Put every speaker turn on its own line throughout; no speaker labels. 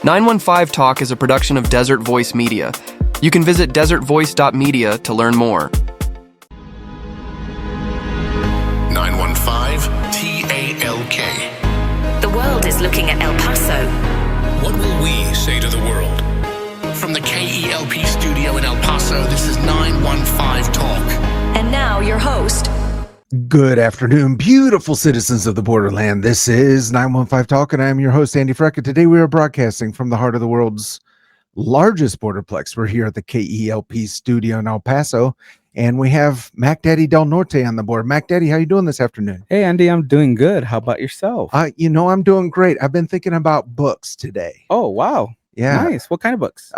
915 Talk is a production of Desert Voice Media. You can visit desertvoice.media to learn more.
915 TALK.
The world is looking at El Paso.
What will we say to the world? From the KELP studio in El Paso, this is 915 Talk.
And now your host.
Good afternoon, beautiful citizens of the borderland. This is 915 Talk, and I am your host, Andy Frecka. Today we are broadcasting from the heart of the world's largest borderplex. We're here at the KELP studio in El Paso, and we have Mac Daddy Del Norte on the board. Mac Daddy, how you doing this afternoon?
Hey, Andy, I'm doing good. How about yourself?
I'm doing great. I've been thinking about books today.
Oh, wow.
Yeah.
Nice. What kind of books?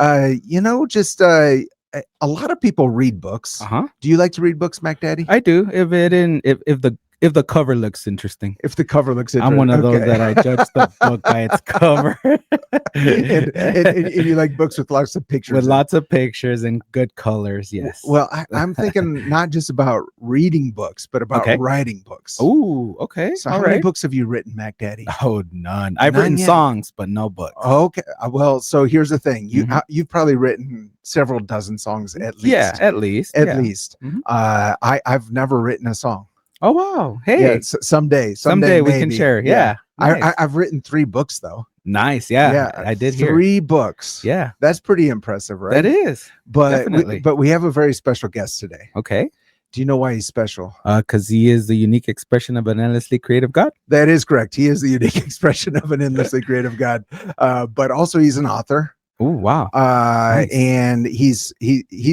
A lot of people read books.
Uh-huh.
Do you like to read books, Mac Daddy?
I do. If the cover looks interesting.
If the cover looks interesting.
I'm one of those that I judge the book by its cover.
and you like books with lots of pictures.
With lots of pictures and good colors, yes.
Well, I'm thinking not just about reading books, but about writing books.
Ooh, okay.
So how many books have you written, Mac Daddy?
Oh, none. I've written songs, but no books.
Okay. Well, so here's the thing. You've probably written several dozen songs at least.
Yeah, at least.
Mm-hmm. I've never written a song.
Oh, wow. Hey.
Someday
we can share. Yeah. Nice.
I've written 3 books though.
Nice. Yeah. I did hear
3 books.
Yeah.
That's pretty impressive, right?
That is.
But we have a very special guest today.
Okay.
Do you know why he's special?
Because he is the unique expression of an endlessly creative God.
That is correct. He is the unique expression of an endlessly creative God. But also he's an author.
Oh, wow. Nice.
And he's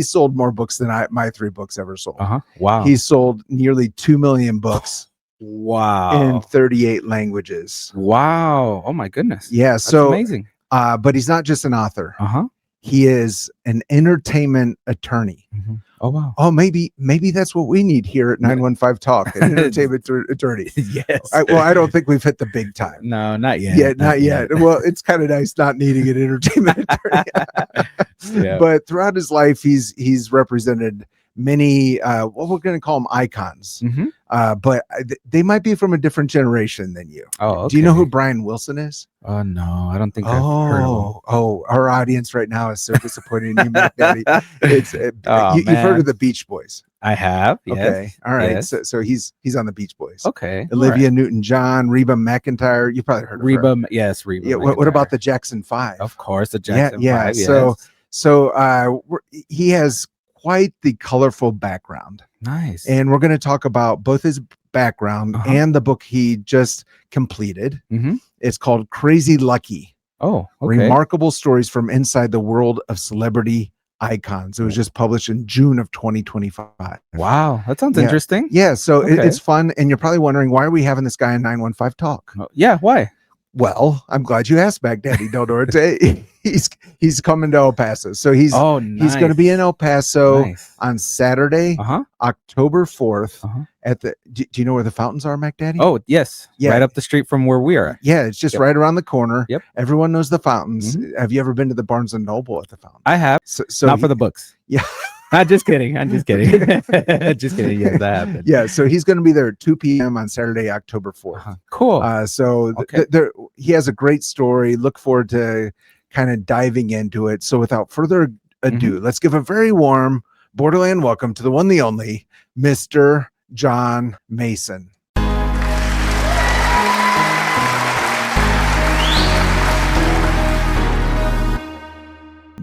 sold more books than my 3 books ever sold.
Wow.
He's sold nearly 2 million books.
Wow.
In 38 languages.
Wow. Oh my goodness.
Yeah.
That's
so
amazing.
But he's not just an author. He is an entertainment attorney.
Mm-hmm. Oh, wow.
Oh, maybe that's what we need here at 915 Talk, an entertainment attorney.
Yes.
I don't think we've hit the big time.
No, not yet.
Yeah, not yet. Well, it's kind of nice not needing an entertainment attorney.
Yeah.
But throughout his life, he's represented many what we're going to call them icons. But they might be from a different generation than you.
Oh, okay.
Do you know who Brian Wilson is?
Oh, no, I don't think I've heard of him.
Oh, our audience right now is so disappointed in you, Mac Daddy. You've heard of the Beach Boys.
I have. Yes.
Okay. All right.
Yes.
So he's on the Beach Boys.
Okay.
Olivia Newton-John, Reba McEntire. You probably heard of
Reba.
her.
Yes, Reba.
Yeah. What about the Jackson 5?
Of course, the Jackson 5.
Yeah.
Yes.
So he has quite the colorful background.
Nice.
And we're going to talk about both his background and the book he just completed. It's called Crazy Lucky.
Oh, okay.
Remarkable Stories from Inside the World of Celebrity Icons. It was just published in June of 2025.
Wow, that sounds interesting.
Yeah, so it's fun. And you're probably wondering, why are we having this guy in 915 Talk?
Yeah, why?
Well, I'm glad you asked, Mac Daddy Del Norte. He's coming to El Paso. So he's going to be in El Paso on Saturday, October 4th at the do you know where the fountains are, Mac Daddy?
Oh, yes.
Yeah.
Right up the street from where we are.
Yeah, it's just right around the corner.
Yep.
Everyone knows the fountains. Have you ever been to the Barnes and Noble at the fountain?
I have.
So
not for the books.
Yeah.
I'm just kidding. Just kidding. Yes, that happened.
Yeah, so he's going to be there at 2 p.m. on Saturday, October 4th.
Cool.
He has a great story. Look forward to kind of diving into it. So without further ado, let's give a very warm Borderland welcome to the one, the only, Mr. John Mason.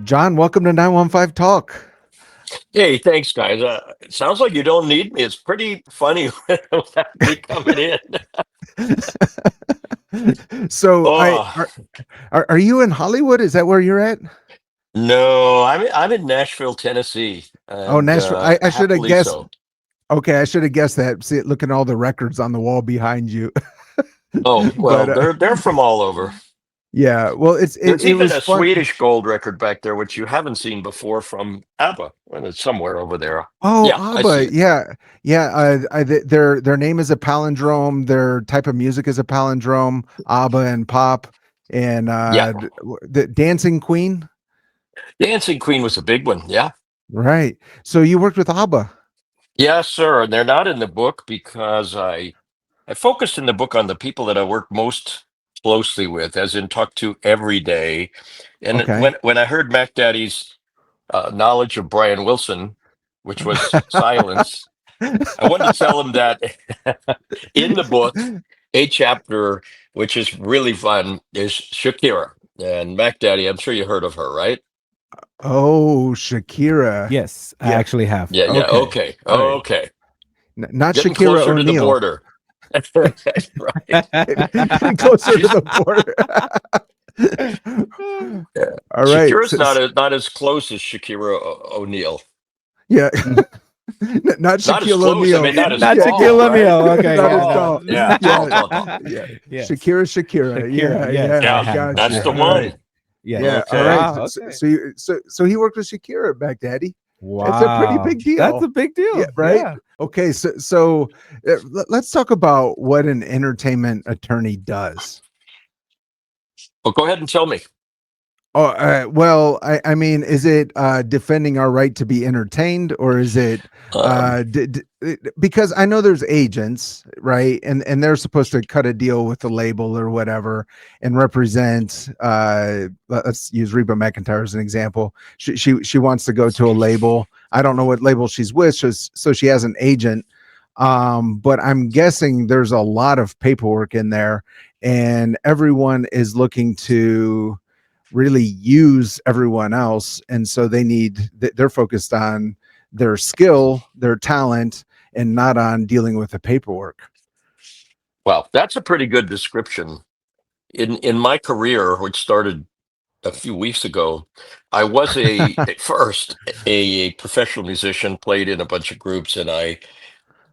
John, welcome to 915 Talk.
Hey, thanks, guys. It sounds like you don't need me. It's pretty funny without me coming in.
So, are you in Hollywood? Is that where you're at?
No, I'm in Nashville, Tennessee.
Nashville. I should have guessed.
So.
Okay, I should have guessed that. See, look at all the records on the wall behind you.
Oh well, they're from all over.
Yeah, well,
there's even a Swedish gold record back there, which you haven't seen before, from ABBA. And it's somewhere over there.
Oh, yeah, ABBA, yeah. Their name is a palindrome. Their type of music is a palindrome. ABBA and pop, and the Dancing Queen.
Dancing Queen was a big one. Yeah.
Right. So you worked with ABBA.
Yes, sir. And they're not in the book because I focused in the book on the people that I worked most closely with, as in talk to every day. And
Okay.
when I heard Mac Daddy's knowledge of Brian Wilson, which was silence, I wanted to tell him that in the book, a chapter which is really fun is Shakira. And Mac Daddy, I'm sure you heard of her, right?
Oh, Shakira.
Yes, I
Yeah.
actually have.
Yeah, yeah.
Okay.
Okay.
All right.
Okay.
Not
Getting
Shakira
closer to the
O'Neal.
border. Right.
Getting closer to the border.
Yeah.
All right.
Shakira's not as close as Shakira O'Neal.
Yeah. Not
Not as
Shaquille
close. I
O'Neal.
mean, not as
Not
tall,
Shaquille
right?
O'Neal. Okay,
Not as
yeah,
tall.
Yeah,
Yeah.
tall.
Yeah.
Yes.
Shakira. Yeah.
Shakira, yes,
Yeah,
I have.
that's
I
the
have.
All
one.
right.
Yeah.
Yeah.
Okay.
All right.
Wow,
So,
okay.
so he worked with Shakira back, Daddy.
Wow.
That's a pretty big deal.
That's a big deal.
Yeah. Right.
Yeah.
Okay. So let's talk about what an entertainment attorney does.
Well, go ahead and tell me.
Oh, well, I mean, is it defending our right to be entertained, or is it because I know there's agents, right? And they're supposed to cut a deal with the label or whatever and represent. Let's use Reba McEntire as an example. She wants to go to a label. I don't know what label she's with, so she has an agent. But I'm guessing there's a lot of paperwork in there, and everyone is looking to really use everyone else, and so they're focused on their skill, their talent, and not on dealing with the paperwork.
Well, that's a pretty good description. In my career, which started a few weeks ago, I was at first a professional musician, played in a bunch of groups, and I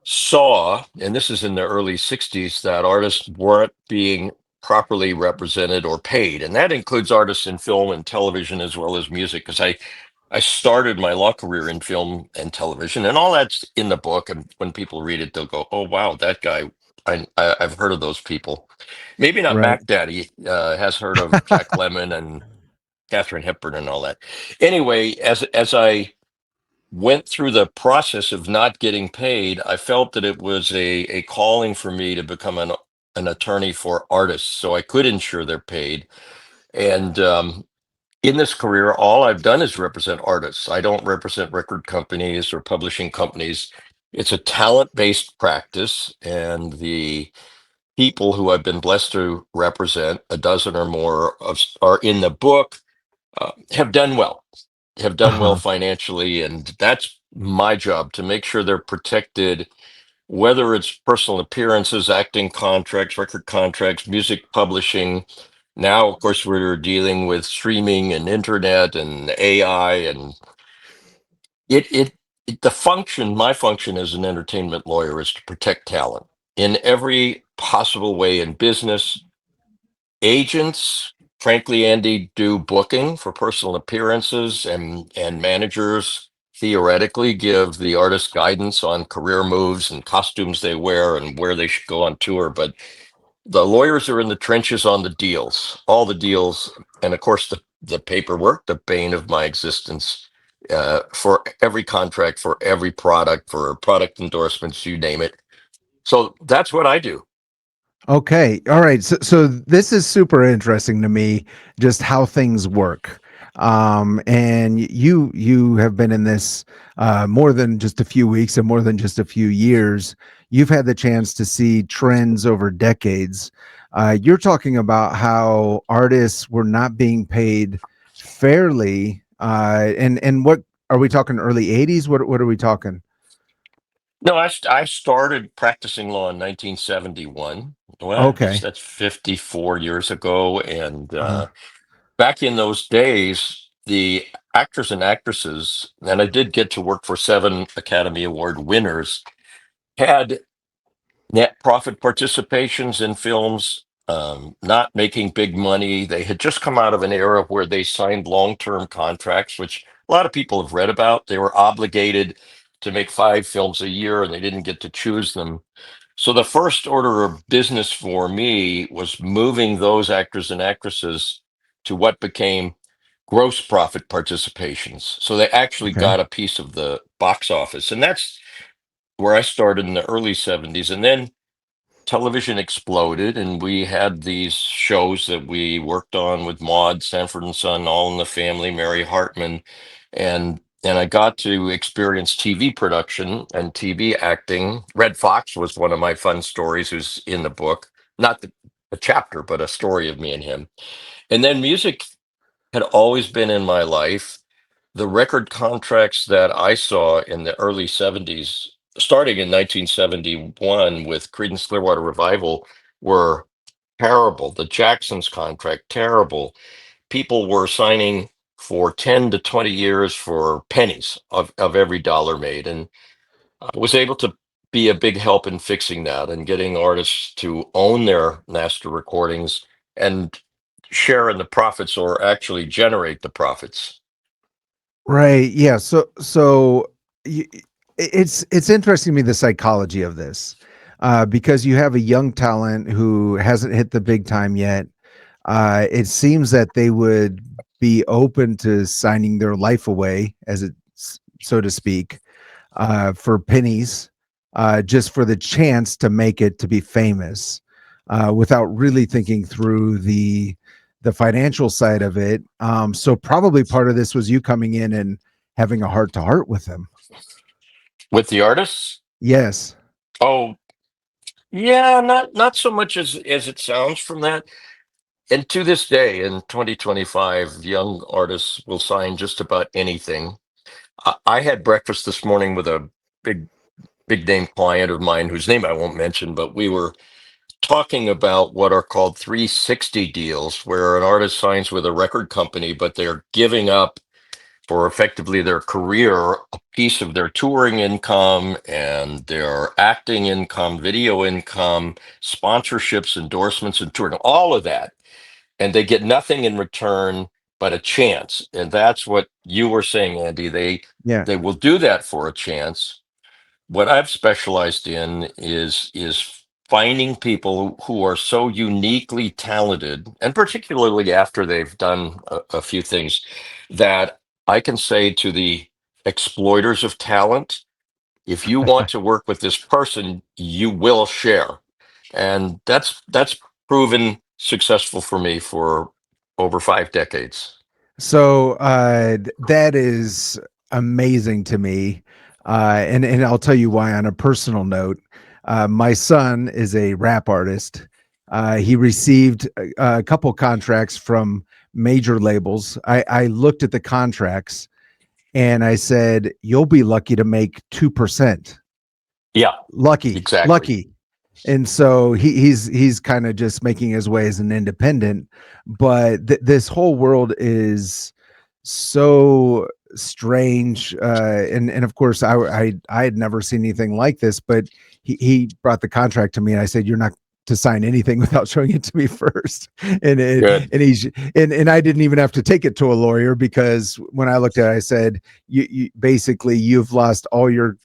saw, and this is in the early 60s, that artists weren't being properly represented or paid. And that includes artists in film and television as well as music, because I started my law career in film and television, and all that's in the book. And when people read it, they'll go, "Oh, wow, that guy, I've heard of those people." Maybe not
Right.
Mac Daddy has heard of Jack Lemmon and Katharine Hepburn and all that. Anyway, as I went through the process of not getting paid, I felt that it was a calling for me to become an attorney for artists so I could ensure they're paid. And in this career, all I've done is represent artists. I don't represent record companies or publishing companies. It's a talent-based practice, and the people who I've been blessed to represent, a dozen or more of are in the book, have done well, financially, and that's my job to make sure they're protected, whether it's personal appearances, acting contracts, record contracts, music publishing. Now, of course, we're dealing with streaming and internet and AI, and it, it, my function as an entertainment lawyer is to protect talent in every possible way in business. Agents, frankly, Andy, do booking for personal appearances, and managers theoretically give the artist guidance on career moves and costumes they wear and where they should go on tour. But the lawyers are in the trenches on the deals, all the deals, and of course the paperwork, the bane of my existence, for every contract, for every product, for product endorsements, you name it. So that's what I do.
Okay. All right. So this is super interesting to me, just how things work. And you have been in this more than just a few weeks and more than just a few years. You've had the chance to see trends over decades. You're talking about how artists were not being paid fairly. And what are we talking? Early 80s? What are we talking?
No, I started practicing law in 1971. Well,
Okay.
that's 54 years ago. And
Uh-huh.
back in those days, the actors and actresses, and I did get to work for 7 Academy Award winners, had net profit participations in films, not making big money. They had just come out of an era where they signed long-term contracts, which a lot of people have read about. They were obligated to make 5 films a year, and they didn't get to choose them. So the first order of business for me was moving those actors and actresses to what became gross profit participations. So they actually
Okay.
got a piece of the box office. And that's where I started in the early 70s. And then television exploded, and we had these shows that we worked on with Maude, Sanford and Son, All in the Family, Mary Hartman, and I got to experience TV production and TV acting. Red Fox was one of my fun stories, who's in the book, not a chapter, but a story of me and him. And then music had always been in my life. The record contracts that I saw in the early 70s, starting in 1971 with Creedence Clearwater Revival, were terrible. The Jacksons contract, terrible. People were signing for 10 to 20 years for pennies of every dollar made. And I was able to be a big help in fixing that and getting artists to own their master recordings and share in the profits, or actually generate the profits.
Right. Yeah. So it's interesting to me, the psychology of this, because you have a young talent who hasn't hit the big time yet. It seems that they would be open to signing their life away, as it so to speak, for pennies, just for the chance to make it, to be famous, without really thinking through the financial side of it. So probably part of this was you coming in and having a heart to heart with them.
With the artists?
Yes.
Oh, yeah, not so much as it sounds from that. And to this day, in 2025, young artists will sign just about anything. I had breakfast this morning with a big name client of mine, whose name I won't mention, but we were talking about what are called 360 deals, where an artist signs with a record company, but they're giving up for effectively their career a piece of their touring income and their acting income, video income, sponsorships, endorsements, and touring, all of that. And they get nothing in return but a chance. And that's what you were saying, Andy.
Yeah.
They will do that for a chance. What I've specialized in is finding people who are so uniquely talented, and particularly after they've done a few things, that I can say to the exploiters of talent, if you want to work with this person, you will share. And that's proven successful for me for over 5 decades.
So that is amazing to me. And I'll tell you why on a personal note. My son is a rap artist. He received a couple contracts from major labels. I looked at the contracts and I said, "You'll be lucky to make 2%.
Yeah,
Lucky,
exactly.
lucky." And so he's kind of just making his way as an independent. But this whole world is so strange, and of course I had never seen anything like this. But he brought the contract to me, and I said, "You're not to sign anything without showing it to me first." And
Good.
and I didn't even have to take it to a lawyer, because when I looked at it, I said, you basically, you've lost all your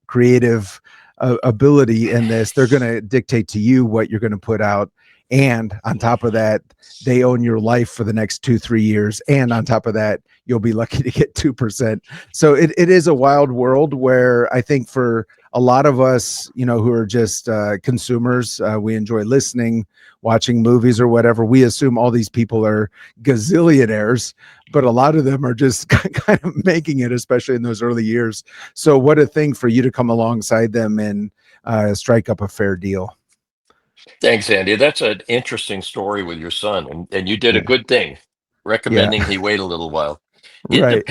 creative ability in this. They're going to dictate to you what you're going to put out, and on top of that, they own your life for the next 2-3 years, and on top of that, you'll be lucky to get 2%. So it is a wild world, where I think for a lot of us, who are just consumers, we enjoy listening, watching movies or whatever. We assume all these people are gazillionaires, but a lot of them are just kind of making it, especially in those early years. So what a thing for you to come alongside them and strike up a fair deal.
Thanks, Andy. That's an interesting story with your son, and you did a
Yeah.
good thing
Yeah.
recommending he wait a little while.
Right.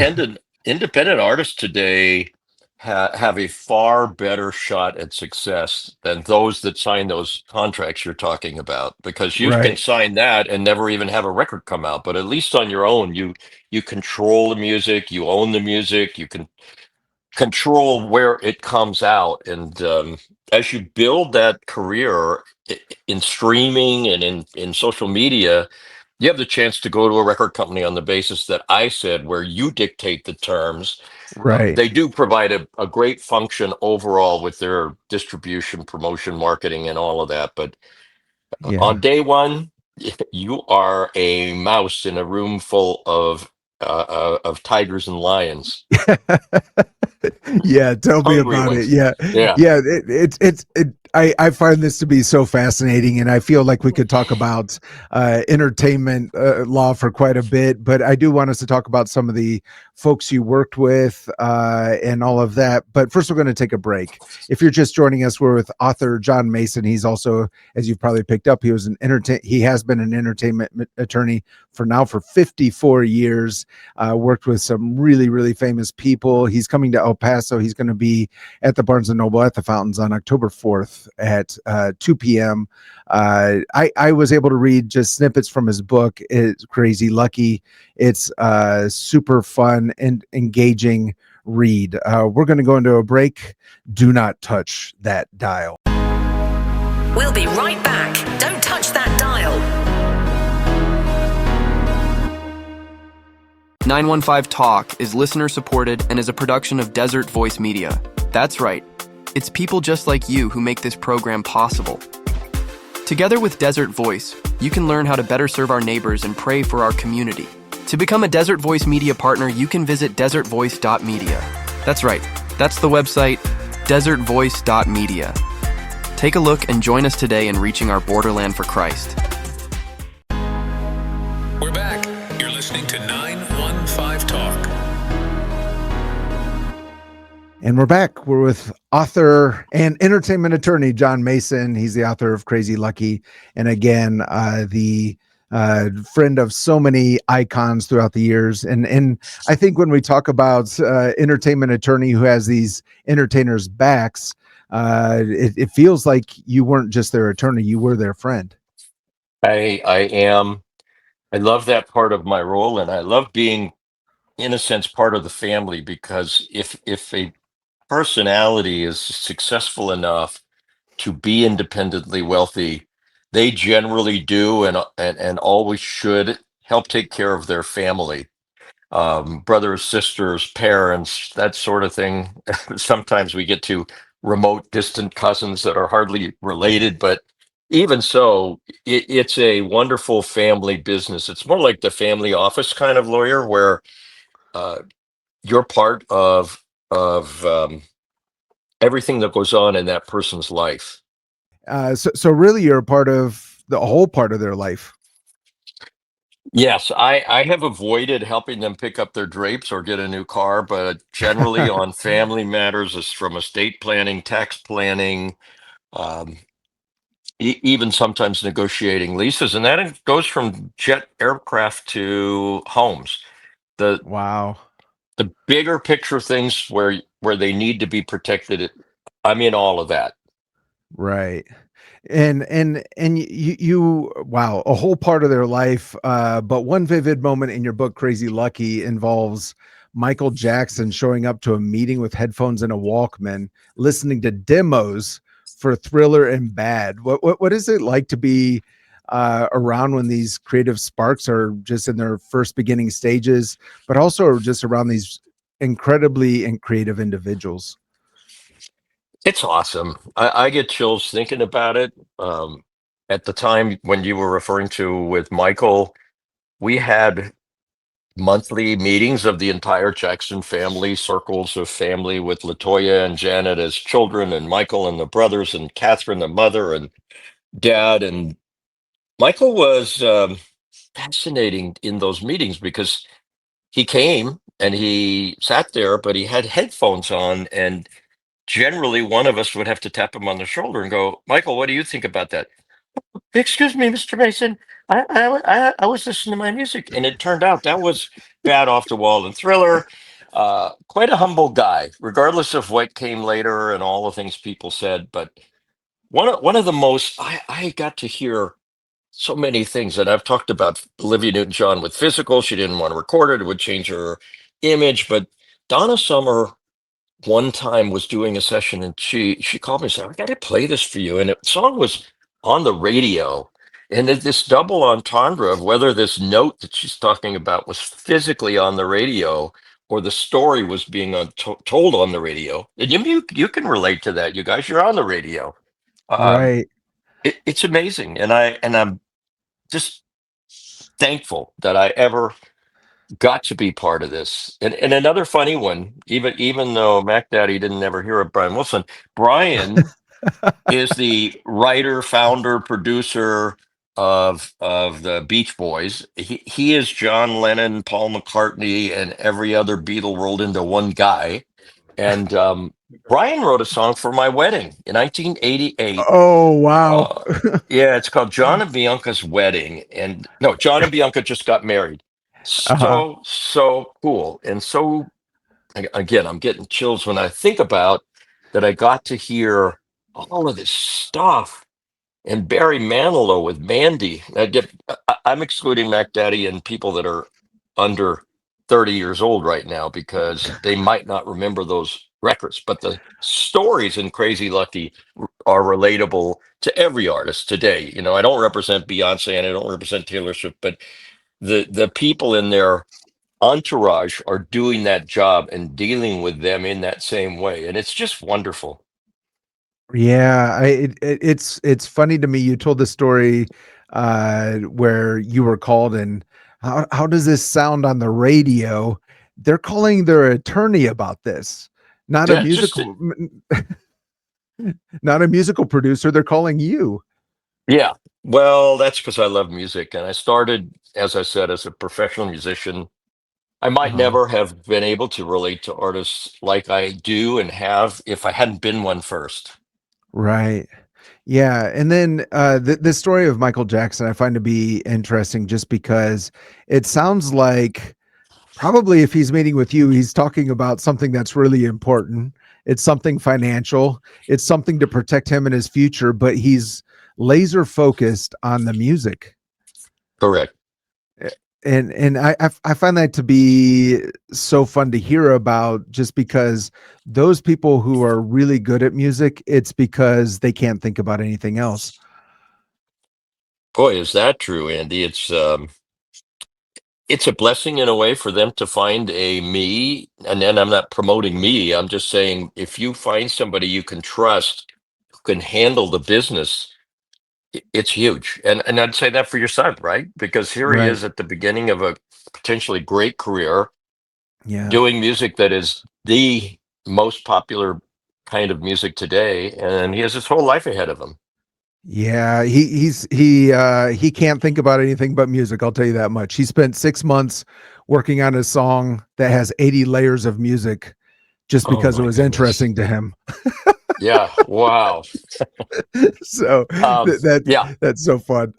Independent artists today have a far better shot at success than those that sign those contracts you're talking about, because you can
Right.
sign that and never even have a record come out. But at least on your own, you control the music, you own the music, you can control where it comes out. And as you build that career in streaming and in social media, you have the chance to go to a record company on the basis that I said, where you dictate the terms.
Right.
They do provide a great function overall with their distribution, promotion, marketing, and all of that. But
Yeah.
on day one, you are a mouse in a room full of tigers and lions,
Yeah, tell me
hungry
about it.
ones.
Yeah,
Yeah.
yeah. I find this to be so fascinating, and I feel like we could talk about entertainment law for quite a bit, but I do want us to talk about some of the folks you worked with and all of that. But first, we're going to take a break. If you're just joining us, we're with author John Mason. He's also, as you've probably picked up, he has been an entertainment attorney for 54 years, worked with some really, really famous people. He's coming to El Paso. He's going to be at the Barnes & Noble at the Fountains on October 4th at 2 p.m. I was able to read just snippets from his book. It's Crazy Lucky. It's super fun and engaging read. We're going to go into a break. Do not touch that dial.
We'll be right back. Don't touch that dial.
915 Talk is listener supported and is a production of Desert Voice Media. That's right. It's people just like you who make this program possible. Together with Desert Voice, you can learn how to better serve our neighbors and pray for our community. To become a Desert Voice Media partner, you can visit desertvoice.media. That's right. That's the website, desertvoice.media. Take a look and join us today in reaching our borderland for Christ.
We're back. You're listening to 915 Talk.
And we're back. We're with author and entertainment attorney John Mason. He's the author of Crazy Lucky. And again, the friend of so many icons throughout the years. And I think when we talk about entertainment attorney who has these entertainers' backs, it feels like you weren't just their attorney, you were their friend.
I am. I love that part of my role, and I love being, in a sense, part of the family, because if a personality is successful enough to be independently wealthy, they generally do and always should help take care of their family, brothers, sisters, parents, that sort of thing. Sometimes we get to remote, distant cousins that are hardly related, but even so, it's a wonderful family business. It's more like the family office kind of lawyer, where uh, you're part of everything that goes on in that person's life.
So really you're a part of the whole part of their life.
Yes, I have avoided helping them pick up their drapes or get a new car, but generally on family matters, from estate planning, tax planning, um, even sometimes negotiating leases, and that goes from jet aircraft to homes. The
Wow.
the bigger picture things where they need to be protected, I'm in all of that.
Right. And you wow, a whole part of their life. But one vivid moment in your book, Crazy Lucky, involves Michael Jackson showing up to a meeting with headphones and a Walkman, listening to demos for Thriller and Bad. What is it like to be around when these creative sparks are just in their first beginning stages, but also just around these incredibly and creative individuals?
It's awesome. I get chills thinking about it. At the time when you were referring to with Michael, we had monthly meetings of the entire Jackson family, circles of family, with Latoya and Janet as children, and Michael and the brothers, and Catherine, the mother, and dad. And Michael was fascinating in those meetings, because he came and he sat there, but he had headphones on, and generally one of us would have to tap him on the shoulder and go, "Michael, what do you think about that?" "Excuse me, Mr. Mason. I was listening to my music," and it turned out that was Bad, Off the Wall, and Thriller. Quite a humble guy, regardless of what came later and all the things people said. But one of the most, I got to hear so many things, and I've talked about Olivia Newton-John with Physical. She didn't want to record it; it would change her image. But Donna Summer one time was doing a session, and she called me and said, "I got to play this for you." And the song was on the radio, and this double entendre of whether this note that she's talking about was physically on the radio, or the story was being told on the radio. And you can relate to that, you guys. You're on the radio. Um,
Right.
it's amazing, and I'm just thankful that I ever got to be part of this. And another funny one, even though Mac Daddy didn't ever hear of Brian Wilson, Brian is the writer, founder, producer of the Beach Boys. He is John Lennon, Paul McCartney, and every other Beatle rolled into one guy. And Brian wrote a song for my wedding in 1988.
Oh, wow.
Yeah, it's called John and Bianca's Wedding. And no, John and Bianca just got married.
Uh-huh.
So cool. And so, again, I'm getting chills when I think about that I got to hear all of this stuff. And Barry Manilow with Mandy. I'm excluding Mac Daddy and people that are under 30 years old right now because they might not remember those records. But the stories in Crazy Lucky are relatable to every artist today. You know, I don't represent Beyonce and I don't represent Taylor Swift, but the people in their entourage are doing that job and dealing with them in that same way. And it's just wonderful.
Yeah, it's funny to me. You told the story where you were called, and how does this sound on the radio? They're calling their attorney about this, not a
Yeah, just
musical, not a musical producer. They're calling you.
Yeah. Well, that's because I love music. And I started, as I said, as a professional musician. I might
Uh-huh.
never have been able to relate to artists like I do and have if I hadn't been one first.
Right. Yeah, and then the story of Michael Jackson I find to be interesting just because it sounds like probably if he's meeting with you, he's talking about something that's really important. It's something financial. It's something to protect him and his future, but he's laser focused on the music.
Correct.
And I find that to be so fun to hear about just because those people who are really good at music, it's because they can't think about anything else.
Boy, is that true, Andy. It's a blessing in a way for them to find a me. And then I'm not promoting me. I'm just saying if you find somebody you can trust who can handle the business, it's huge. And I'd say that for your son, right? Because here he
Right.
is at the beginning of a potentially great career
Yeah.
doing music that is the most popular kind of music today, and he has his whole life ahead of him.
Yeah, he can't think about anything but music, I'll tell you that much. He spent 6 months working on a song that has 80 layers of music just
Oh
because it
my
was
goodness.
interesting to him.
Yeah, wow.
So
Yeah,
that's so fun.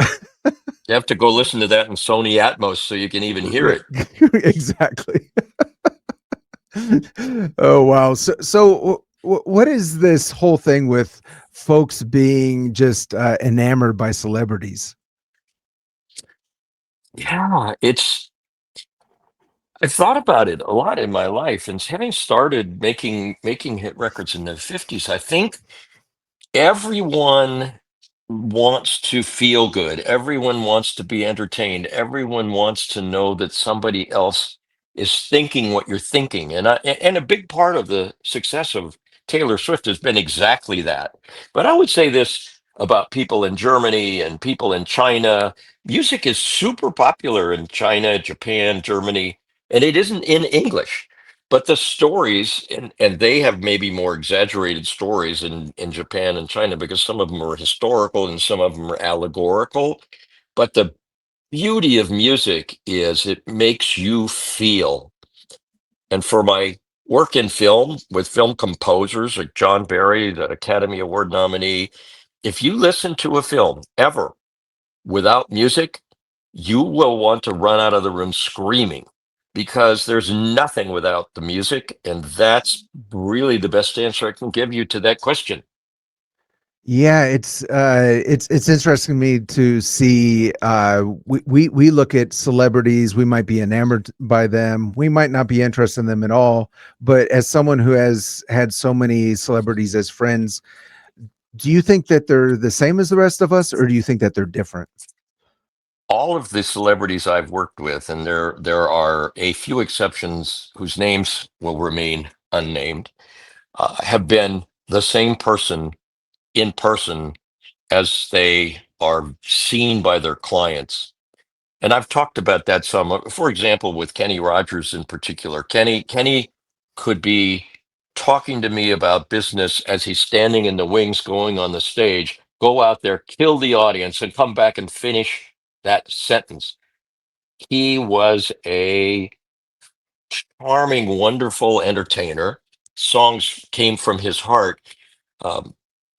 you have to go listen to that in Sony Atmos so you can even hear
Right.
it.
Exactly. Oh wow. So what is this whole thing with folks being just enamored by celebrities?
Yeah, I've thought about it a lot in my life, and having started making hit records in the 50s, I think everyone wants to feel good. Everyone wants to be entertained. Everyone wants to know that somebody else is thinking what you're thinking. And a big part of the success of Taylor Swift has been exactly that. But I would say this about people in Germany and people in China. Music is super popular in China, Japan, Germany, and it isn't in English. But the stories, and they have maybe more exaggerated stories in Japan and China because some of them are historical and some of them are allegorical. But the beauty of music is it makes you feel. And for my work in film with film composers like John Barry, the Academy Award nominee, if you listen to a film ever without music, you will want to run out of the room screaming because there's nothing without the music. And that's really the best answer I can give you to that question.
Yeah, it's interesting to me to see we look at celebrities, we might be enamored by them, we might not be interested in them at all, but as someone who has had so many celebrities as friends, do you think that they're the same as the rest of us, or do you think that they're different?
All of the celebrities I've worked with, and there are a few exceptions whose names will remain unnamed, have been the same person in person as they are seen by their clients. And I've talked about that some. For example, with Kenny Rogers in particular, Kenny could be talking to me about business as he's standing in the wings going on the stage, go out there, kill the audience, and come back and finish that sentence. He was a charming, wonderful entertainer. Songs came from his heart. Um,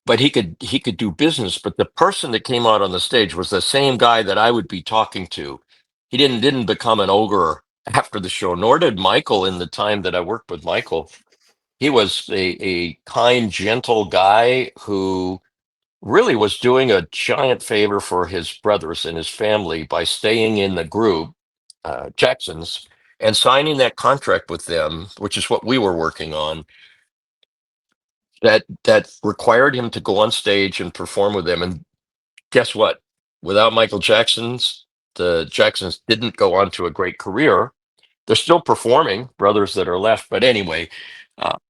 but he could do business. But the person that came out on the stage was the same guy that I would be talking to. He didn't become an ogre after the show, nor did Michael in the time that I worked with Michael. He was a kind, gentle guy who really was doing a giant favor for his brothers and his family by staying in the group, Jackson's, and signing that contract with them, which is what we were working on, that required him to go on stage and perform with them. And guess what? Without Michael Jackson's, the Jacksons didn't go on to a great career. They're still performing, brothers that are left. But anyway,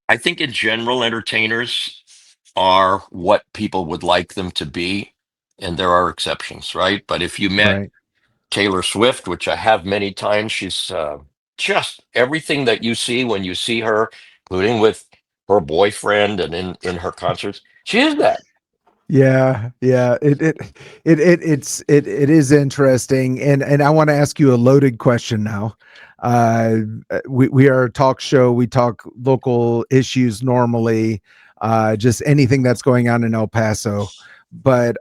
I think in general, entertainers are what people would like them to be. And there are exceptions, right? But if you met
Right.
Taylor Swift, which I have many times, she's just everything that you see when you see her, including with her boyfriend and in her concerts. She is that.
Yeah, yeah. It is interesting, and I want to ask you a loaded question now. We are a talk show. We talk local issues normally, just anything that's going on in El Paso, but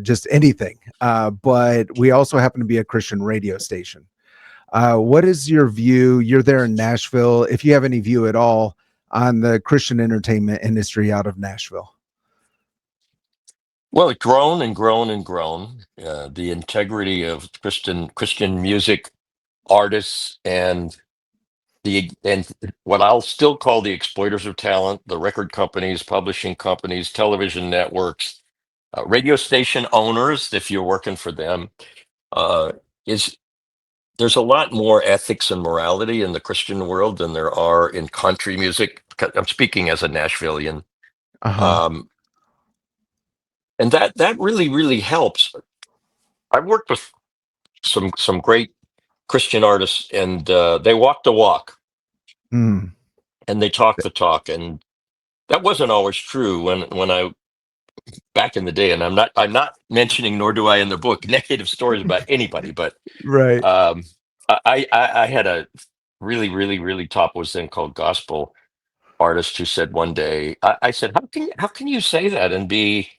just anything. But we also happen to be a Christian radio station. What is your view? You're there in Nashville. If you have any view at all on the Christian entertainment industry out of Nashville.
Well, it grown and grown and grown. The integrity of Christian music artists and what I'll still call the exploiters of talent, the record companies, publishing companies, television networks, radio station owners, if you're working for them, uh, is there's a lot more ethics and morality in the Christian world than there are in country music. I'm speaking as a Nashvilleian.
Uh-huh.
Um, and that really helps. I've worked with some great Christian artists, and they walk the walk
Mm.
and they talk the talk, and that wasn't always true when I back in the day. And I'm not mentioning, nor do I in the book, negative stories about anybody, but
Right.
um, I had a really top was then called gospel artist who said one day, I said, how can you say that and be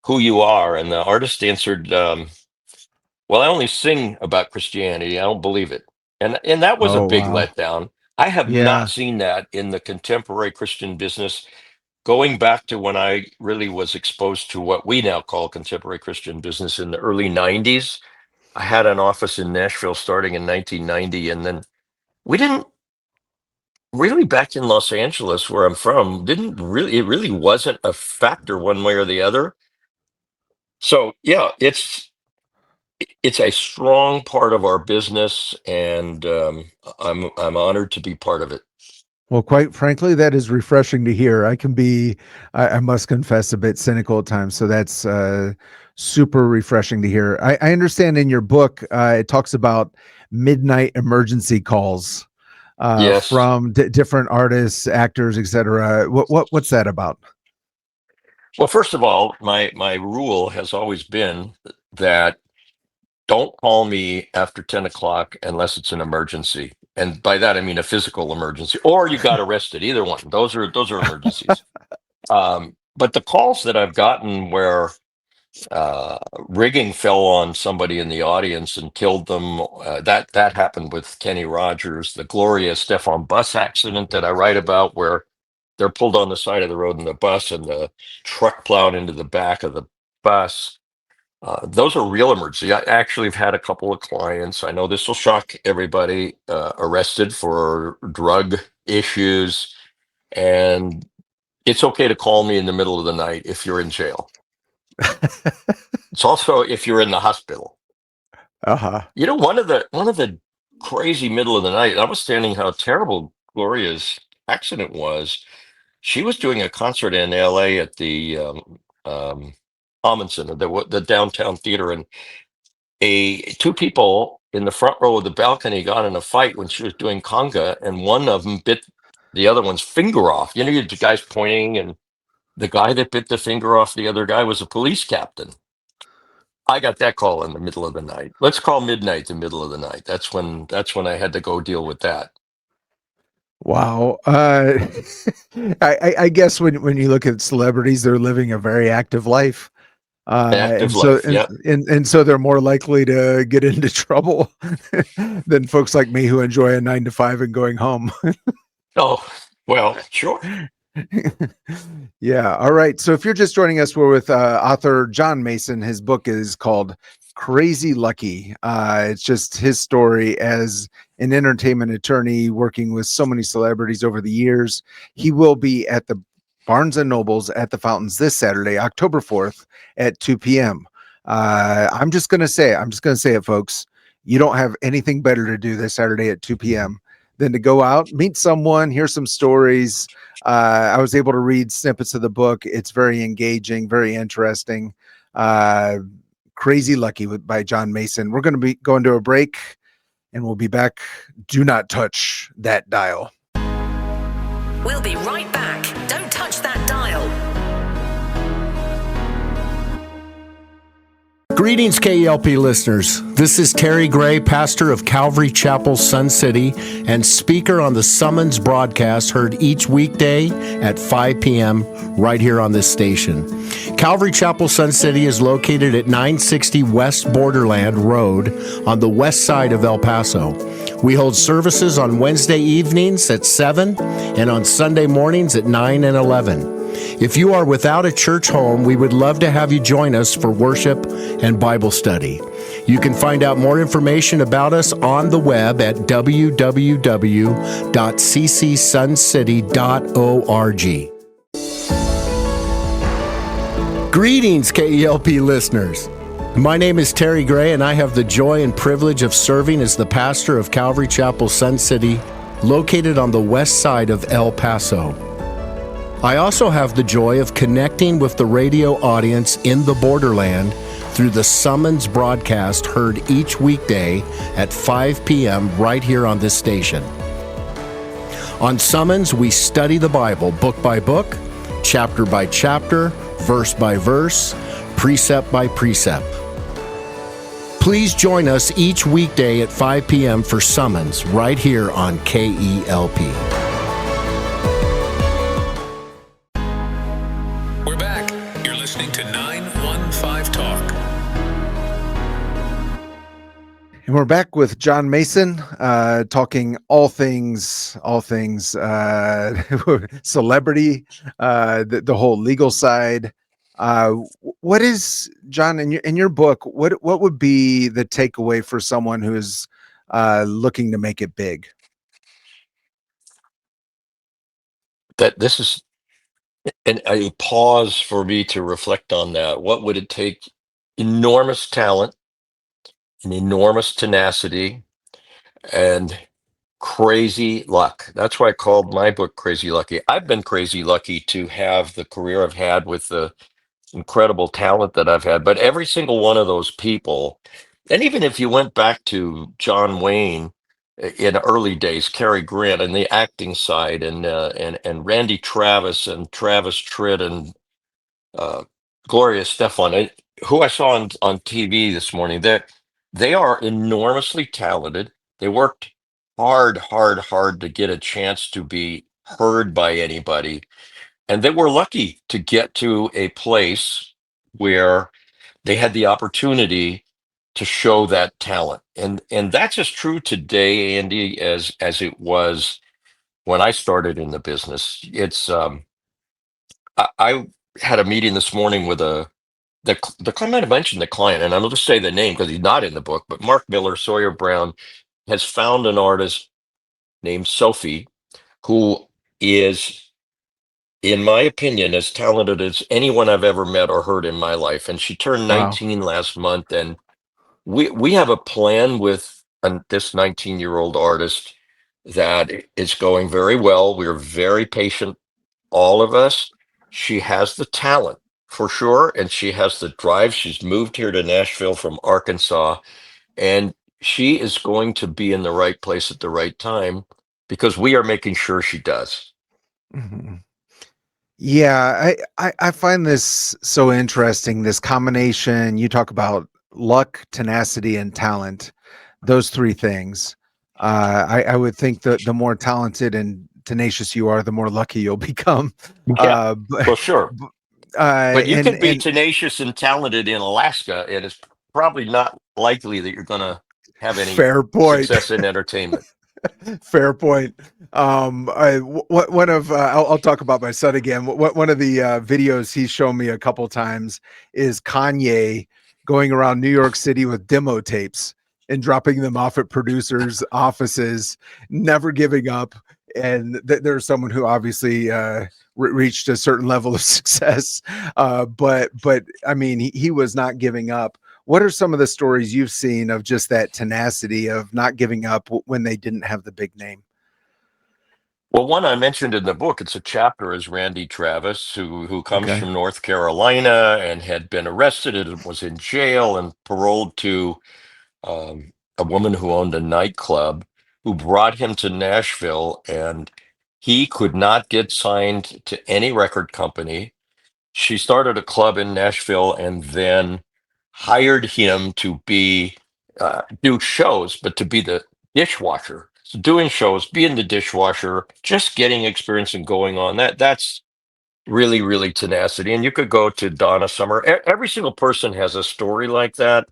who you are? And the artist answered, well, I only sing about Christianity. I don't believe it. And that was a
Oh,
big
wow.
letdown. I have
Yeah.
not seen that in the contemporary Christian business, going back to when I really was exposed to what we now call contemporary Christian business in the early 90s. I had an office in Nashville starting in 1990, and then we didn't really, back in Los Angeles, where I'm from, didn't really, it really wasn't a factor one way or the other. So yeah, it's a strong part of our business, and I'm honored to be part of it.
Well, quite frankly, that is refreshing to hear. I can be, I must confess, a bit cynical at times. So that's super refreshing to hear. I understand in your book, it talks about midnight emergency calls
Yes.
from different artists, actors, etc. What's that about?
Well, first of all, my rule has always been that don't call me after 10 o'clock unless it's an emergency. And by that I mean a physical emergency, or you got arrested. Either one. Those are emergencies. But the calls that I've gotten where rigging fell on somebody in the audience and killed them, that happened with Kenny Rogers. The Gloria Stefan bus accident that I write about, where they're pulled on the side of the road in the bus and the truck plowed into the back of the bus. Those are real emergencies. I actually have had a couple of clients, I know this will shock everybody, arrested for drug issues. And it's okay to call me in the middle of the night if you're in jail. It's also if you're in the hospital.
Uh-huh.
You know, one of the crazy middle of the night, notwithstanding how terrible Gloria's accident was, she was doing a concert in LA at the Amundsen, the downtown theater, and two people in the front row of the balcony got in a fight when she was doing conga, and one of them bit the other one's finger off. You know, you the guy's pointing, and the guy that bit the finger off the other guy was a police captain. I got that call in the middle of the night. Let's call midnight the middle of the night. That's when I had to go deal with that.
Wow. I guess when you look at celebrities, they're living a very active life.
Active
And so
life, yeah.
and so they're more likely to get into trouble than folks like me who enjoy a 9 to 5 and going home.
Oh, well, sure.
Yeah. All right. So if you're just joining us, we're with author John Mason. His book is called Crazy Lucky. It's just his story as an entertainment attorney working with so many celebrities over the years. He will be at the Barnes and Nobles at the Fountains this Saturday, October 4th at 2 p.m. I'm just going to say it, folks. You don't have anything better to do this Saturday at 2 p.m. than to go out, meet someone, hear some stories. I was able to read snippets of the book. It's very engaging, very interesting. Crazy Lucky by John Mason. We're going to be going to a break, and we'll be back. Do not touch that dial.
We'll be right back. Don't touch that dial.
Greetings, KELP listeners. This is Terry Gray, pastor of Calvary Chapel, Sun City, and speaker on the Summons broadcast heard each weekday at 5 p.m. right here on this station. Calvary Chapel, Sun City is located at 960 West Borderland Road on the west side of El Paso. We hold services on Wednesday evenings at 7 and on Sunday mornings at 9 and 11. If you are without a church home, we would love to have you join us for worship and Bible study. You can find out more information about us on the web at www.ccsuncity.org. Greetings, KELP listeners. My name is Terry Gray, and I have the joy and privilege of serving as the pastor of Calvary Chapel, Sun City, located on the west side of El Paso. I also have the joy of connecting with the radio audience in the borderland through the Summons broadcast heard each weekday at 5 p.m. right here on this station. On Summons, we study the Bible book by book, chapter by chapter, verse by verse, precept by precept. Please join us each weekday at 5 p.m. for Summons right here on KELP.
We're back. You're listening to 915 Talk.
And we're back with John Mason, talking all things celebrity, the whole legal side. What is, John, in your book, what would be the takeaway for someone who is looking to make it big?
That this is a pause for me to reflect on that. What would it take? Enormous talent, an enormous tenacity, and crazy luck. That's why I called my book Crazy Lucky. I've been crazy lucky to have the career I've had with the incredible talent that I've had. But every single one of those people, and even if you went back to John Wayne in early days, Cary Grant and the acting side, and Randy Travis and Travis Tritt and Gloria Estefan, who I saw on TV this morning, that they are enormously talented. They worked hard to get a chance to be heard by anybody. And they were lucky to get to a place where they had the opportunity to show that talent. And that's as true today, Andy, as it was when I started in the business. It's I had a meeting this morning with the client. I mentioned the client, and I'll just say the name because he's not in the book, but Mark Miller, Sawyer Brown, has found an artist named Sophie who is, in my opinion, as talented as anyone I've ever met or heard in my life. And she turned
Wow.
19 last month, and we have a plan with this 19-year-old artist that is going very well. We're very patient, all of us. She has the talent for sure, and she has the drive. She's moved here to Nashville from Arkansas, and she is going to be in the right place at the right time. because we are making sure she does.
Mhm. Yeah, I find this so interesting. This combination, you talk about luck, tenacity, and talent. Those three things. I would think that the more talented and tenacious you are, the more lucky you'll become.
Yeah,
But,
well, sure. But you
and
could be tenacious and talented in Alaska, and it's probably not likely that you're going to have any
fair point.
success in entertainment.
Fair point. One of I'll talk about my son again. One of the videos he's shown me a couple times is Kanye going around New York City with demo tapes and dropping them off at producers' offices, never giving up. And there's someone who obviously reached a certain level of success, but I mean he was not giving up. What are some of the stories you've seen of just that tenacity of not giving up when they didn't have the big name?
Well, one I mentioned in the book, it's a chapter, is Randy Travis, who comes
Okay.
from North Carolina and had been arrested and was in jail and paroled to a woman who owned a nightclub, who brought him to Nashville, and he could not get signed to any record company. She started a club in Nashville and then hired him to be do shows, but to be the dishwasher. So doing shows, being the dishwasher, just getting experience and going on. That's really, really tenacity. And you could go to Donna Summer. Every single person has a story like that.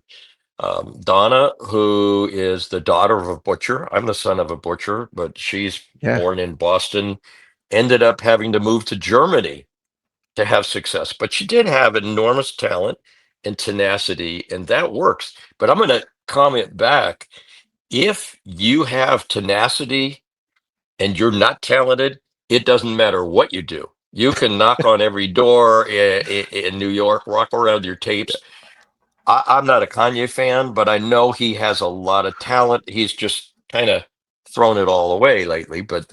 Donna, who is the daughter of a butcher. I'm the son of a butcher, but she's
Yeah.
born in Boston, ended up having to move to Germany to have success. But she did have enormous talent and tenacity, and that works. But I'm going to comment back. If you have tenacity and you're not talented, it doesn't matter what you do. You can knock on every door in New York, rock around your tapes. I'm not a Kanye fan, but I know he has a lot of talent. He's just kind of thrown it all away lately. But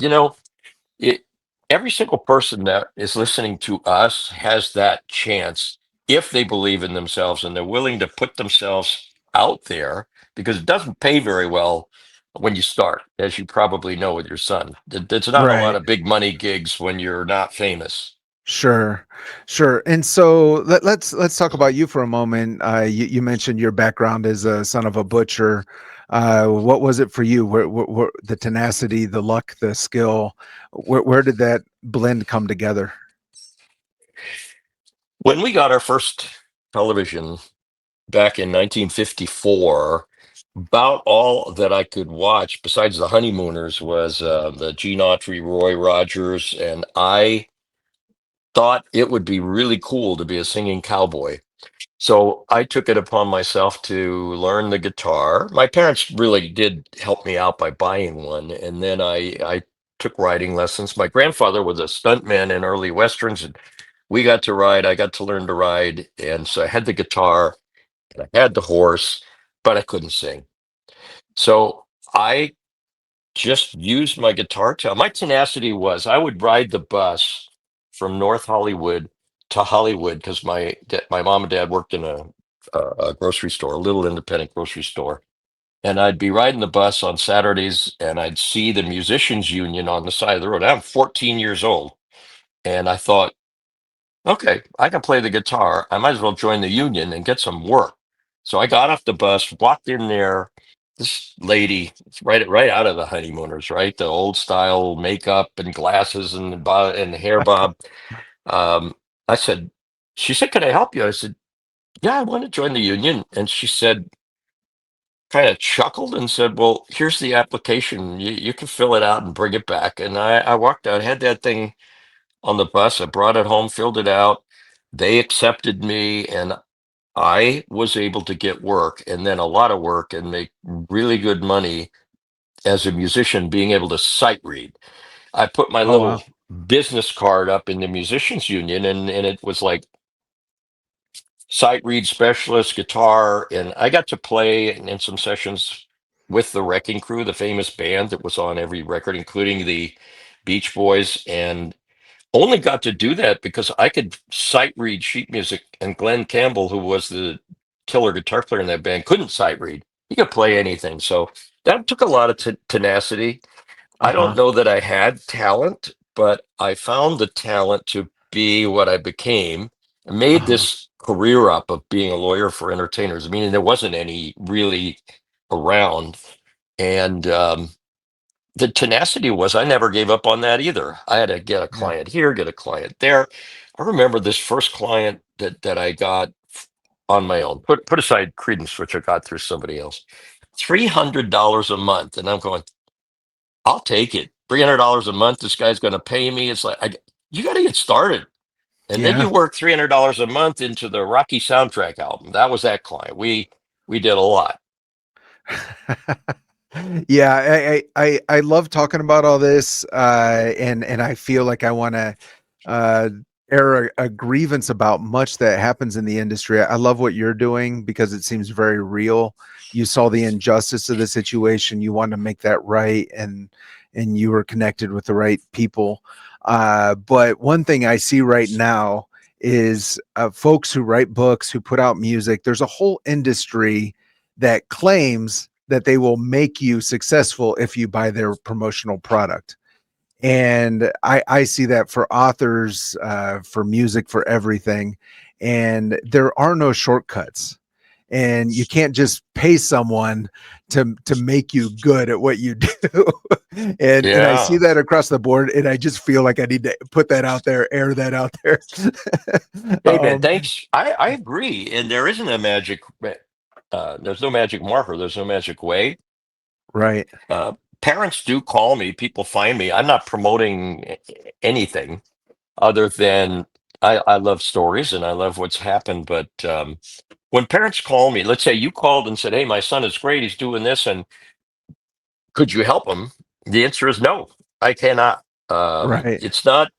it, every single person that is listening to us has that chance if they believe in themselves and they're willing to put themselves out there, because it doesn't pay very well when you start, as you probably know with your son. There's not a lot
Right.
of big money gigs when you're not famous.
Sure. Sure. And so let's talk about you for a moment. You mentioned your background as a son of a butcher. What was it for you? Where the tenacity, the luck, the skill, where did that blend come together?
When we got our first television back in 1954, about all that I could watch besides the Honeymooners was the Gene Autry, Roy Rogers, and I thought it would be really cool to be a singing cowboy. So I took it upon myself to learn the guitar. My parents really did help me out by buying one, and then I took riding lessons. My grandfather was a stuntman in early westerns, and we got to ride. I got to learn to ride, and so I had the guitar and I had the horse, but I couldn't sing. So I just used my guitar talent. My tenacity was I would ride the bus from North Hollywood to Hollywood because my mom and dad worked in a grocery store, a little independent grocery store. And I'd be riding the bus on Saturdays and I'd see the musicians union on the side of the road. I'm 14 years old. And I thought, okay, I can play the guitar. I might as well join the union and get some work. So I got off the bus, walked in there. This lady, it's right out of the Honeymooners, right? The old style makeup and glasses and hair bob. Um, I said, she said, "Can I help you?" I said, "Yeah, I want to join the union." And she said, kind of chuckled and said, "Well, here's the application. You can fill it out and bring it back." And I walked out, had that thing on the bus. I brought it home, filled it out. They accepted me, and I was able to get work and then a lot of work and make really good money as a musician, being able to sight read. I put my
Oh
little
wow.
business card up in the musicians union, and it was like sight read specialist guitar. And I got to play in some sessions with the Wrecking Crew, the famous band that was on every record, including the Beach Boys. And only got to do that because I could sight read sheet music, and Glenn Campbell, who was the killer guitar player in that band, couldn't sight read. He could play anything. So that took a lot of tenacity. I don't know that I had talent, but I found the talent to be what I became. I made this career up of being a lawyer for entertainers, meaning there wasn't any really around. And the tenacity was I never gave up on that either. I had to get a
Yeah.
client here, get a client there. I remember this first client that I got on my own. Put aside Credence, which I got through somebody else. $300 a month, and I'm going, I'll take it. $300 a month. This guy's going to pay me. It's like you got to get started, and then
Yeah.
you work $300 a month into the Rocky soundtrack album. That was that client. We did a lot.
Yeah, I love talking about all this, and I feel like I want to uh, air a grievance about much that happens in the industry. I love what you're doing because it seems very real. You saw the injustice of the situation. You want to make that right, and you were connected with the right people. But one thing I see right now is folks who write books, who put out music. There's a whole industry that claims that they will make you successful if you buy their promotional product. And I see that for authors, for music, for everything. And there are no shortcuts. And you can't just pay someone to make you good at what you do. And I see
Yeah.
that across the board. And I just feel like I need to put that out there, air that out there.
Hey man,
um,
thanks. I agree, and there isn't a magic. There's no magic marker. There's no magic way.
right.
Parents do call me. People find me. I'm not promoting anything other than I love stories and I love what's happened. But when parents call me, let's say you called and said, "Hey, my son is great. He's doing this, and could you help him?" The answer is no. I cannot.
Right.
It's not.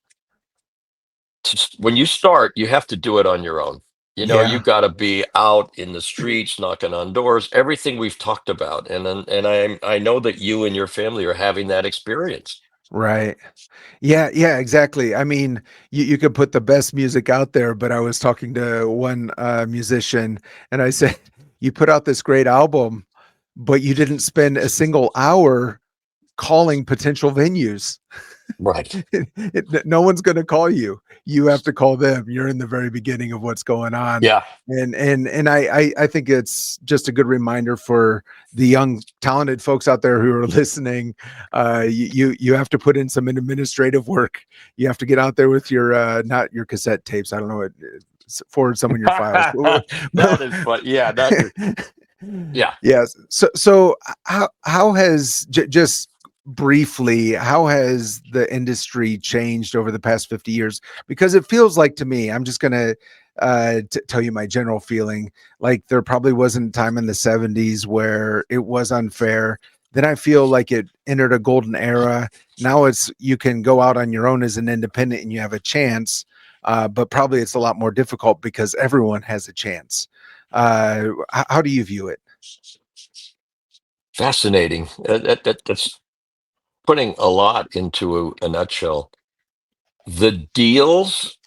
When you start, you have to do it on your own. You
Yeah.
got to be out in the streets, knocking on doors, everything we've talked about, and I know that you and your family are having that experience.
Right. Yeah, yeah, exactly. I mean, you could put the best music out there, but I was talking to one musician and I said, you put out this great album, but you didn't spend a single hour calling potential venues.
Right.
No one's going to call you. You have to call them. You're in the very beginning of what's going on.
Yeah.
And I think it's just a good reminder for the young talented folks out there who are listening. You have to put in some administrative work. You have to get out there with your not your cassette tapes. I don't know what, forward some of your files.
That is, but yeah, that is, yeah.
Yes. So how has just briefly, how has the industry changed over the past 50 years? Because it feels like to me, I'm just going to tell you my general feeling, like there probably wasn't a time in the 70s where it was unfair. Then I feel like it entered a golden era. Now it's you can go out on your own as an independent and you have a chance. But probably it's a lot more difficult because everyone has a chance. How do you view it?
Fascinating. That's putting a lot into a nutshell. The deals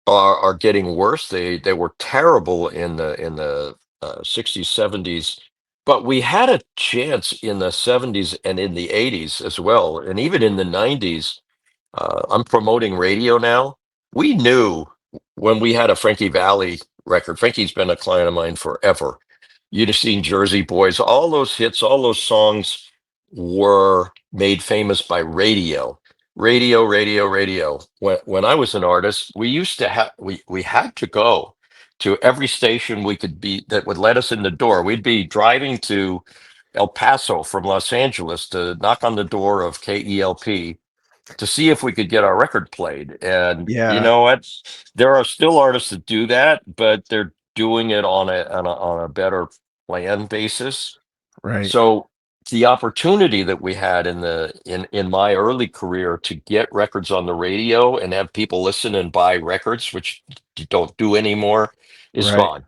are getting worse. They were terrible in the 60s, 70s, but we had a chance in the 70s and in the 80s as well, and even in the 90s. I'm promoting radio now. We knew when we had a Frankie Valli record. Frankie's been a client of mine forever. You'd have seen Jersey Boys. All those hits, all those songs were made famous by radio. Radio, radio, radio. When I was an artist, we used to have we had to go to every station we could be that would let us in the door. We'd be driving to El Paso from Los Angeles to knock on the door of KELP to see if we could get our record played. And you
Yeah.
know what? There are still artists that do that, but they're doing it on a better plan basis.
Right.
So the opportunity that we had in my early career to get records on the radio and have people listen and buy records, which you don't do anymore, is
Right.
gone.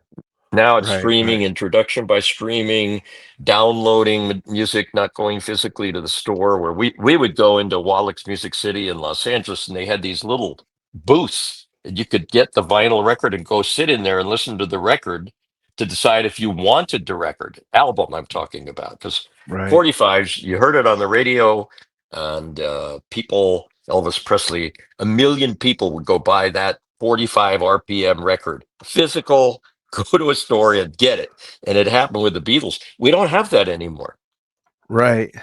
Now it's
Right.
streaming,
Right.
introduction by streaming, downloading music, not going physically to the store. Where we would go into Wallach's Music City in Los Angeles, and they had these little booths, and you could get the vinyl record and go sit in there and listen to the record to decide if you wanted the record album I'm talking about. Because
Right.
45s, you heard it on the radio, and people, Elvis Presley, 1 million people would go buy that 45 RPM record, physical, go to a store and get it. And it happened with the Beatles. We don't have that anymore.
Right.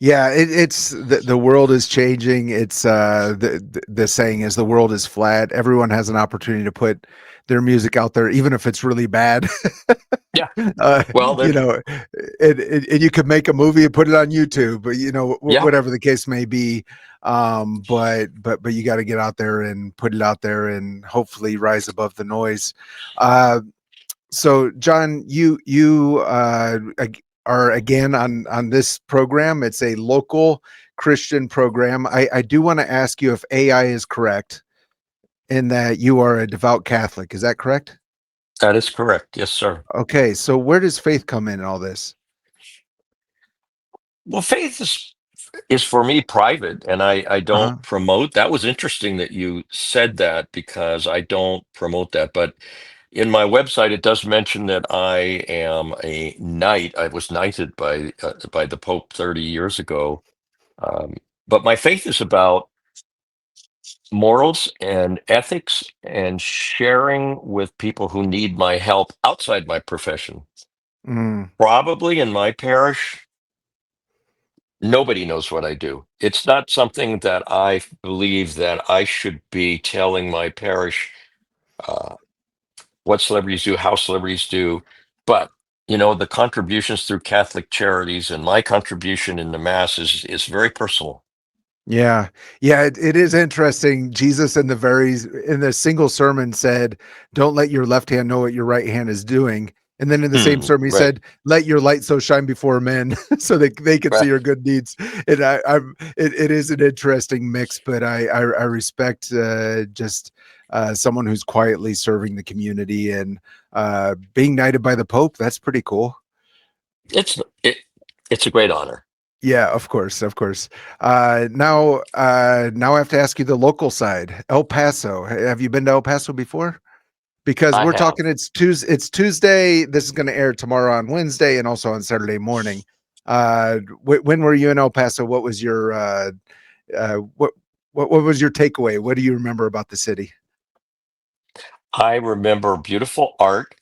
Yeah, it's the world is changing. It's the saying is the world is flat. Everyone has an opportunity to put their music out there, even if it's really bad.
Yeah. Well,
You know, and you could make a movie and put it on YouTube, but you know,
yeah.
whatever the case may be. But you got to get out there and put it out there and hopefully rise above the noise. So John, you are again on this program. It's a local Christian program. I do want to ask you if AI is correct in that you are a devout Catholic. Is that correct?
That is correct. Yes, sir.
Okay, so where does faith come in all this?
Well, faith is for me private, and I
Uh-huh.
don't promote. That was interesting that you said that, because I don't promote that. But in my website, it does mention that I am a knight. I was knighted by the Pope 30 years ago. Um, but my faith is about morals and ethics and sharing with people who need my help outside my profession.
Mm,
Probably in my parish, nobody knows what I do. It's not something that I believe that I should be telling my parish uh, what celebrities do, how celebrities do. But the contributions through Catholic Charities and my contribution in the Mass is very personal.
yeah, yeah, it is interesting. Jesus in the single sermon said, "Don't let your left hand know what your right hand is doing." And then in the same sermon, he
Right.
said, "Let your light so shine before men, so that they can see
Right.
your good deeds." And it is an interesting mix, but I respect just someone who's quietly serving the community and being knighted by the Pope. That's pretty cool.
It's it, it's a great honor.
Yeah, of course, of course. Now I have to ask you the local side, El Paso. Have you been to El Paso before? Because
I
we're
have.
talking, it's Tuesday. This is going to air tomorrow on Wednesday and also on Saturday morning. When were you in El Paso? What was your uh, what what was your takeaway? What do you remember about the city?
I remember beautiful art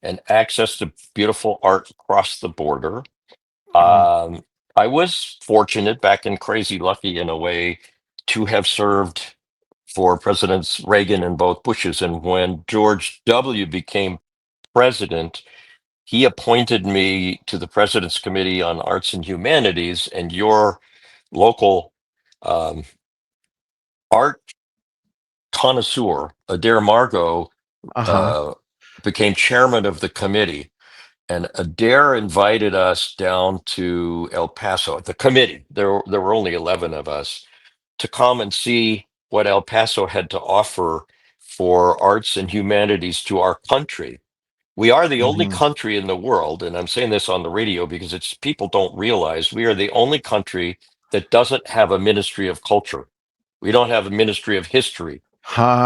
and access to beautiful art across the border.
Mm,
Um, I was fortunate, back in crazy lucky in a way, to have served for Presidents Reagan and both Bushes. And when George W. became president, he appointed me to the President's Committee on Arts and Humanities, and your local um, art connoisseur, Adair Margot,
uh-huh.
uh, became chairman of the committee. And Adair invited us down to El Paso, the committee. There were only 11 of us, to come and see what El Paso had to offer for arts and humanities to our country. We are the only
Hmm.
country in the world, and I'm saying this on the radio because it's people don't realize we are the only country that doesn't have a ministry of culture. We don't have a ministry of history.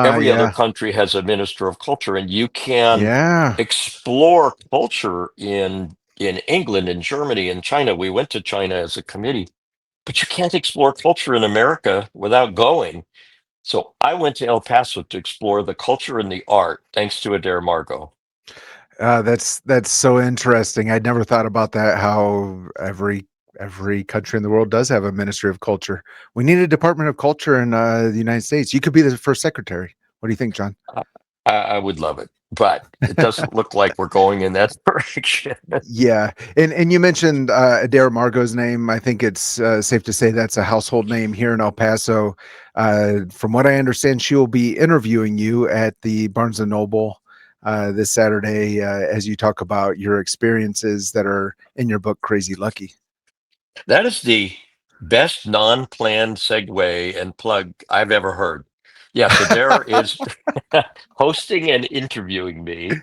Every other
Yeah.
country has a minister of culture, and you can
Yeah.
explore culture in England and Germany and China. We went to China as a committee, but you can't explore culture in America without going. So I went to El Paso to explore the culture and the art, thanks to Adair Margot.
That's so interesting. I'd never thought about that. How every country in the world does have a Ministry of Culture. We need a Department of Culture in the United States. You could be the first secretary. What do you think, John?
I would love it, but it doesn't look like we're going in that direction.
Yeah, and you mentioned Adair Margot's name. I think it's safe to say that's a household name here in El Paso. From what I understand, she will be interviewing you at the Barnes and Noble this Saturday as you talk about your experiences that are in your book, Crazy Lucky.
That is the best non-planned segue and plug I've ever heard. Yes, Adair is hosting and interviewing me.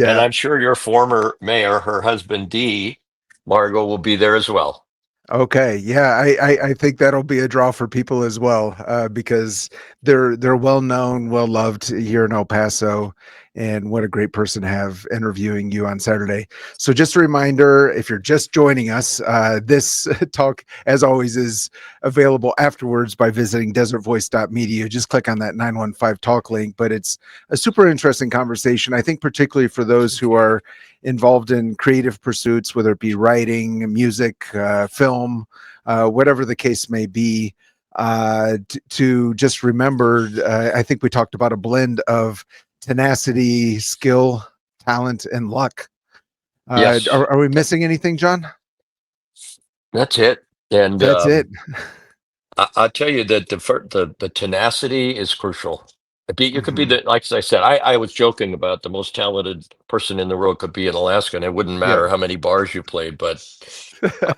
And
Yeah.
I'm sure your former mayor, her husband Dee Margot, will be there as well.
Okay, yeah, I think that'll be a draw for people as well, because they're well known, well loved here in El Paso, And what a great person to have interviewing you on Saturday. So just a reminder, if you're just joining us, this talk, as always, is available afterwards by visiting desertvoice.media. Just click on that 915 talk link. But it's a super interesting conversation, I think, particularly for those who are involved in creative pursuits, whether it be writing, music, film, whatever the case may be. To just remember, I think we talked about a blend of tenacity, skill, talent, and luck.
Yes.
Are we missing anything, John?
That's it. And
That's it.
I'll tell you that the tenacity is crucial. You could be like I said, I was joking about the most talented person in the world could be in Alaska, and it wouldn't matter how many bars you played. But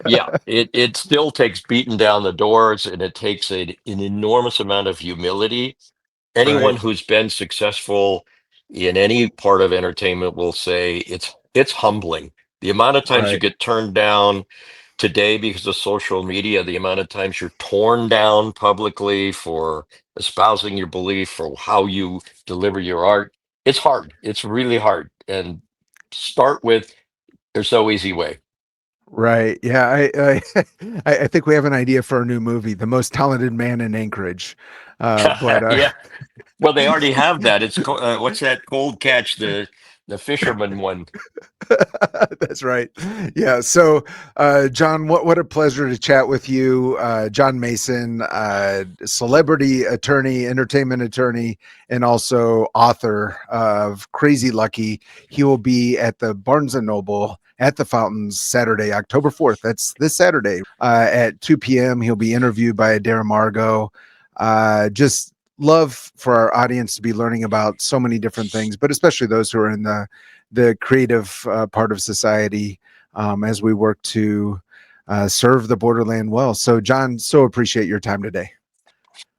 yeah, it still takes beating down the doors, and it takes an enormous amount of humility. Anyone
Right.
who's been successful in any part of entertainment will say it's humbling. The amount of times you
Right.
get turned down today because of social media, the amount of times you're torn down publicly for espousing your belief, for how you deliver your art, it's hard. It's really hard. And start with there's no easy way.
Right. Yeah. I think we have an idea for a new movie, The Most Talented Man in Anchorage.
Yeah. Well, they already have that. It's what's that Cold Catch, the fisherman one.
That's right. Yeah. So, John, what a pleasure to chat with you. John Mason, celebrity attorney, entertainment attorney, and also author of Crazy Lucky. He will be at the Barnes and Noble at the Fountains Saturday, October 4th. That's this Saturday at 2 p.m. He'll be interviewed by Adair Margot. Just love for our audience to be learning about so many different things, but especially those who are in the creative part of society as we work to serve the borderland well. So, John, so appreciate your time today.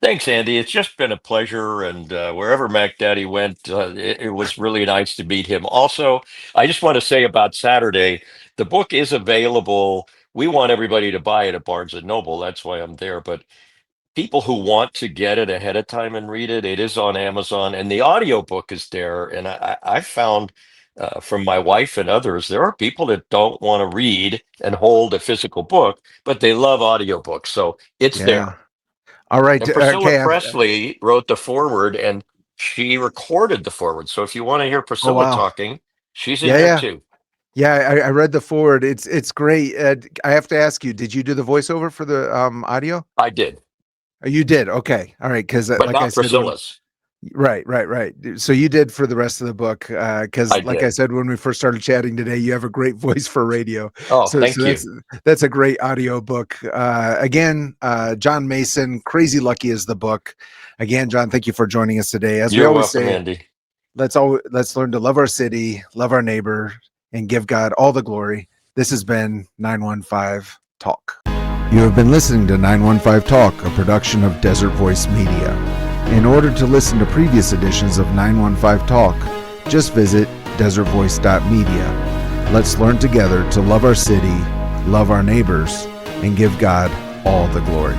Thanks, Andy. It's just been a pleasure. And wherever Mac Daddy went, it was really nice to meet him. Also, I just want to say about Saturday, the book is available. We want everybody to buy it at Barnes and Noble. That's why I'm there. But people who want to get it ahead of time and read it, it is on Amazon, and the audiobook is there. And I found from my wife and others, there are people that don't want to read and hold a physical book, but they love audiobooks. So it's there.
All right.
And Priscilla
Okay.
Presley wrote the foreword, and she recorded the foreword. So if you want to hear Priscilla
wow.
talking, she's in there too.
Yeah, I read the forward. It's great. I have to ask you, did you do the voiceover for the audio?
I did.
Oh, you did. Okay. All right. Because
But
like
not
I said,
Priscilla's.
right. So you did for the rest of the book. Because like
did.
I said, when we first started chatting today, you have a great voice for radio.
Oh,
so
thank you.
That's a great audio book. Again, John Mason, Crazy Lucky is the book. Again, John, thank you for joining us today. As
You're
we always
welcome,
say,
Andy.
let's learn to love our city, love our neighbor, and give God all the glory. This has been 915 Talk. You have been listening to 915 Talk, a production of Desert Voice Media. In order to listen to previous editions of 915 Talk, just visit desertvoice.media. Let's learn together to love our city, love our neighbors, and give God all the glory.